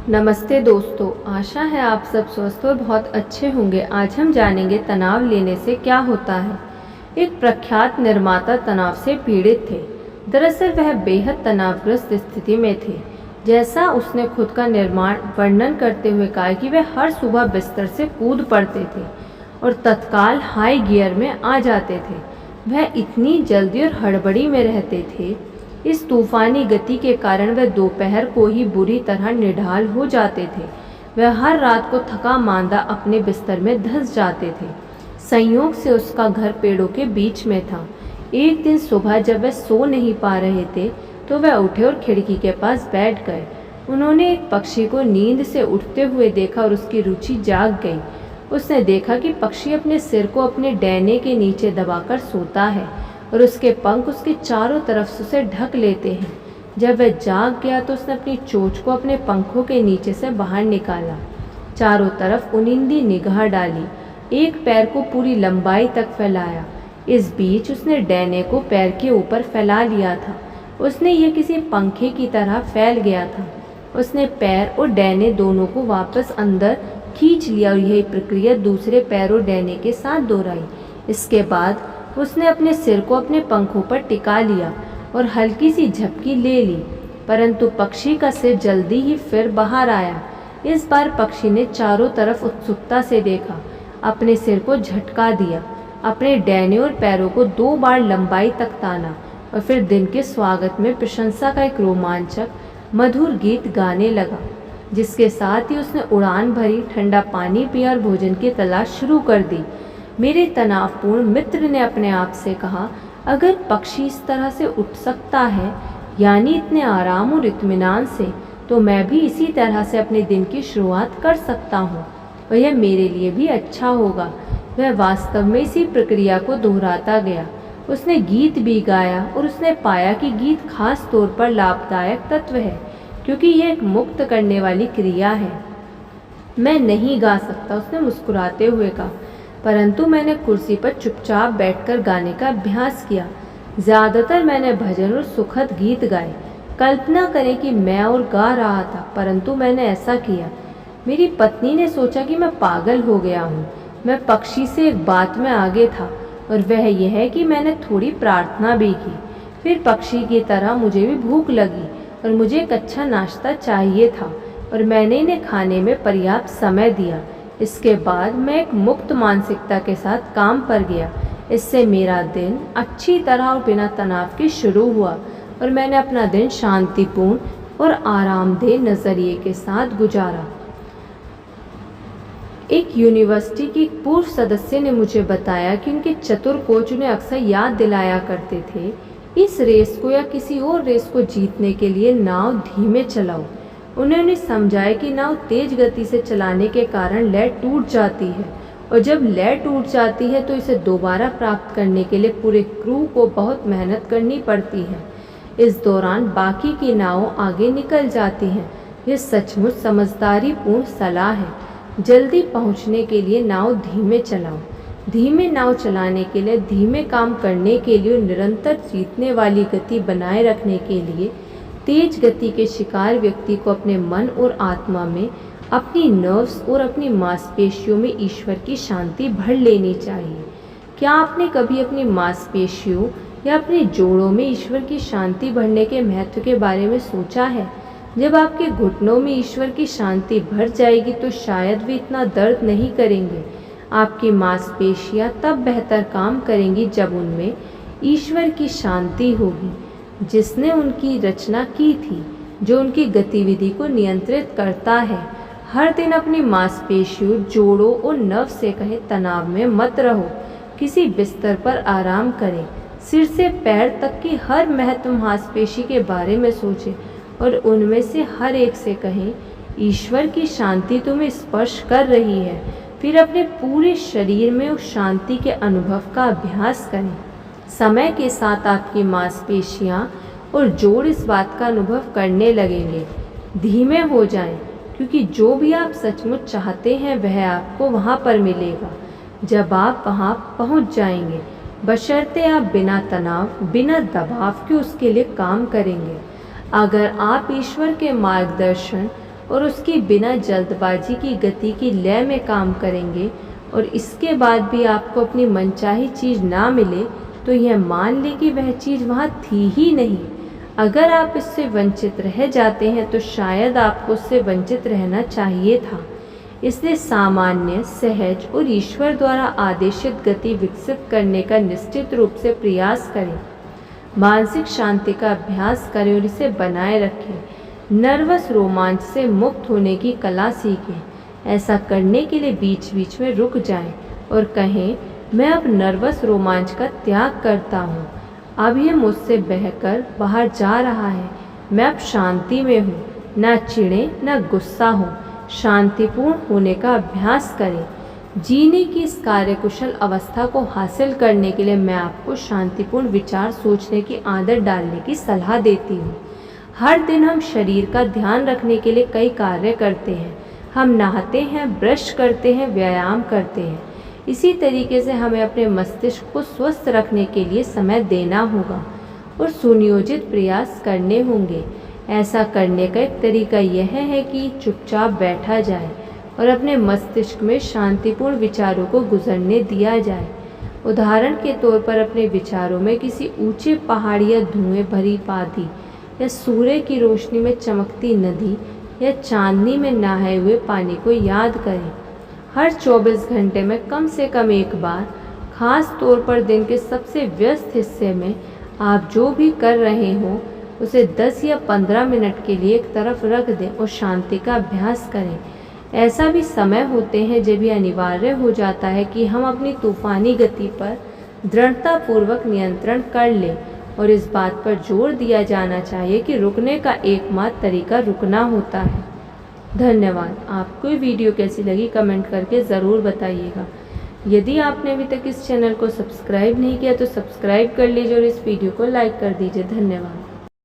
नमस्ते दोस्तों, आशा है आप सब स्वस्थ और बहुत अच्छे होंगे। आज हम जानेंगे तनाव लेने से क्या होता है। एक प्रख्यात निर्माता तनाव से पीड़ित थे। दरअसल वह बेहद तनावग्रस्त स्थिति में थे। जैसा उसने खुद का निर्माण वर्णन करते हुए कहा कि वे हर सुबह बिस्तर से कूद पड़ते थे और तत्काल हाई गियर में आ जाते थे। वह इतनी जल्दी और हड़बड़ी में रहते थे। इस तूफानी गति के कारण वह दोपहर को ही बुरी तरह निढाल हो जाते थे। वह हर रात को थका मांदा अपने बिस्तर में धंस जाते थे। संयोग से उसका घर पेड़ों के बीच में था। एक दिन सुबह जब वह सो नहीं पा रहे थे तो वह उठे और खिड़की के पास बैठ गए। उन्होंने एक पक्षी को नींद से उठते हुए देखा और उसकी रुचि जाग गई। उसने देखा कि पक्षी अपने सिर को अपने डैने के नीचे दबाकर सोता है और उसके पंख उसके चारों तरफ से उसे ढक लेते हैं। जब वह जाग गया तो उसने अपनी चोंच को अपने पंखों के नीचे से बाहर निकाला, चारों तरफ उनिंदी निगाह डाली, एक पैर को पूरी लंबाई तक फैलाया। इस बीच उसने डैने को पैर के ऊपर फैला लिया था। उसने यह किसी पंखे की तरह फैल गया था। उसने पैर और डैने दोनों को वापस अंदर खींच लिया और यही प्रक्रिया दूसरे पैर और डैने के साथ दोहराई। इसके बाद उसने अपने सिर को अपने पंखों पर टिका लिया और हल्की सी झपकी ले ली, परंतु पक्षी का सिर जल्दी ही फिर बाहर आया। इस बार पक्षी ने चारों तरफ उत्सुकता से देखा, अपने सिर को झटका दिया, अपने डैने और पैरों को 2 बार लंबाई तक ताना और फिर दिन के स्वागत में प्रशंसा का एक रोमांचक मधुर गीत गाने लगा। जिसके साथ ही उसने उड़ान भरी, ठंडा पानी पिया और भोजन की तलाश शुरू कर दी। मेरे तनावपूर्ण मित्र ने अपने आप से कहा, अगर पक्षी इस तरह से उठ सकता है, यानी इतने आराम और इत्मीनान से, तो मैं भी इसी तरह से अपने दिन की शुरुआत कर सकता हूँ और यह मेरे लिए भी अच्छा होगा। वह वास्तव में इसी प्रक्रिया को दोहराता गया। उसने गीत भी गाया और उसने पाया कि गीत खास तौर पर लाभदायक तत्व है, क्योंकि यह एक मुक्त करने वाली क्रिया है। मैं नहीं गा सकता, उसने मुस्कुराते हुए कहा, परंतु मैंने कुर्सी पर चुपचाप बैठकर गाने का अभ्यास किया। ज़्यादातर मैंने भजन और सुखद गीत गाए। कल्पना करें कि मैं और गा रहा था, परंतु मैंने ऐसा किया। मेरी पत्नी ने सोचा कि मैं पागल हो गया हूँ। मैं पक्षी से एक बात में आगे था और वह यह है कि मैंने थोड़ी प्रार्थना भी की। फिर पक्षी की तरह मुझे भी भूख लगी और मुझे एक अच्छा नाश्ता चाहिए था और मैंने इन्हें खाने में पर्याप्त समय दिया। इसके बाद मैं एक मुक्त मानसिकता के साथ काम पर गया। इससे मेरा दिन अच्छी तरह और बिना तनाव के शुरू हुआ और मैंने अपना दिन शांतिपूर्ण और आरामदेह नज़रिए के साथ गुजारा। एक यूनिवर्सिटी की पूर्व सदस्य ने मुझे बताया कि उनके चतुर कोच उन्हें अक्सर याद दिलाया करते थे, इस रेस को या किसी और रेस को जीतने के लिए नाव धीमे चलाओ। उन्होंने समझाया कि नाव तेज गति से चलाने के कारण लय टूट जाती है और जब लय टूट जाती है तो इसे दोबारा प्राप्त करने के लिए पूरे क्रू को बहुत मेहनत करनी पड़ती है। इस दौरान बाकी की नावों आगे निकल जाती हैं। यह सचमुच समझदारीपूर्ण सलाह है। जल्दी पहुंचने के लिए नाव धीमे चलाओ। धीमे नाव चलाने के लिए, धीमे काम करने के लिए और निरंतर जीतने वाली गति बनाए रखने के लिए तेज गति के शिकार व्यक्ति को अपने मन और आत्मा में, अपनी नर्व्स और अपनी मांसपेशियों में ईश्वर की शांति भर लेनी चाहिए। क्या आपने कभी अपनी मांसपेशियों या अपने जोड़ों में ईश्वर की शांति भरने के महत्व के बारे में सोचा है? जब आपके घुटनों में ईश्वर की शांति भर जाएगी तो शायद वे इतना दर्द नहीं करेंगे। आपकी मांसपेशियां तब बेहतर काम करेंगी जब उनमें ईश्वर की शांति होगी, जिसने उनकी रचना की थी, जो उनकी गतिविधि को नियंत्रित करता है। हर दिन अपनी मांसपेशियों, जोड़ों और नर्व से कहे, तनाव में मत रहो। किसी बिस्तर पर आराम करें। सिर से पैर तक की हर महत्व मांसपेशी के बारे में सोचें और उनमें से हर एक से कहें, ईश्वर की शांति तुम्हें स्पर्श कर रही है। फिर अपने पूरे शरीर में उस शांति के अनुभव का अभ्यास करें। समय के साथ आपकी मांसपेशियां और जोड़ इस बात का अनुभव करने लगेंगे। धीमे हो जाएं, क्योंकि जो भी आप सचमुच चाहते हैं वह आपको वहां पर मिलेगा जब आप वहां पहुंच जाएंगे, बशर्ते आप बिना तनाव, बिना दबाव के उसके लिए काम करेंगे। अगर आप ईश्वर के मार्गदर्शन और उसकी बिना जल्दबाजी की गति की लय में काम करेंगे और इसके बाद भी आपको अपनी मनचाही चीज़ ना मिले तो यह मान लें कि वह चीज़ वहाँ थी ही नहीं। अगर आप इससे वंचित रह जाते हैं तो शायद आपको उससे वंचित रहना चाहिए था। इसलिए सामान्य, सहज और ईश्वर द्वारा आदेशित गति विकसित करने का निश्चित रूप से प्रयास करें। मानसिक शांति का अभ्यास करें और इसे बनाए रखें। नर्वस रोमांच से मुक्त होने की कला सीखें। ऐसा करने के लिए बीच बीच में रुक जाएं और कहें, मैं अब नर्वस रोमांच का त्याग करता हूँ। अब यह मुझसे बहकर बाहर जा रहा है। मैं अब शांति में हूँ। ना चिढ़ें, ना गुस्सा हो। शांतिपूर्ण होने का अभ्यास करें। जीने की इस कार्यकुशल अवस्था को हासिल करने के लिए मैं आपको शांतिपूर्ण विचार सोचने की आदत डालने की सलाह देती हूँ। हर दिन हम शरीर का ध्यान रखने के लिए कई कार्य करते हैं। हम नहाते हैं, ब्रश करते हैं, व्यायाम करते हैं। इसी तरीके से हमें अपने मस्तिष्क को स्वस्थ रखने के लिए समय देना होगा और सुनियोजित प्रयास करने होंगे। ऐसा करने का एक तरीका यह है कि चुपचाप बैठा जाए और अपने मस्तिष्क में शांतिपूर्ण विचारों को गुजरने दिया जाए। उदाहरण के तौर पर अपने विचारों में किसी ऊंचे पहाड़ या धुएं भरी वादी या सूर्य की रोशनी में चमकती नदी या चांदनी में नहाए हुए पानी को याद करें। हर 24 घंटे में कम से कम एक बार, खास तौर पर दिन के सबसे व्यस्त हिस्से में, आप जो भी कर रहे हो उसे 10 या 15 मिनट के लिए एक तरफ रख दें और शांति का अभ्यास करें। ऐसा भी समय होते हैं जब यह अनिवार्य हो जाता है कि हम अपनी तूफानी गति पर दृढ़तापूर्वक नियंत्रण कर लें और इस बात पर जोर दिया जाना चाहिए कि रुकने का एकमात्र तरीका रुकना होता है। धन्यवाद। आपको ये वीडियो कैसी लगी कमेंट करके ज़रूर बताइएगा। यदि आपने अभी तक इस चैनल को सब्सक्राइब नहीं किया तो सब्सक्राइब कर लीजिए और इस वीडियो को लाइक कर दीजिए। धन्यवाद।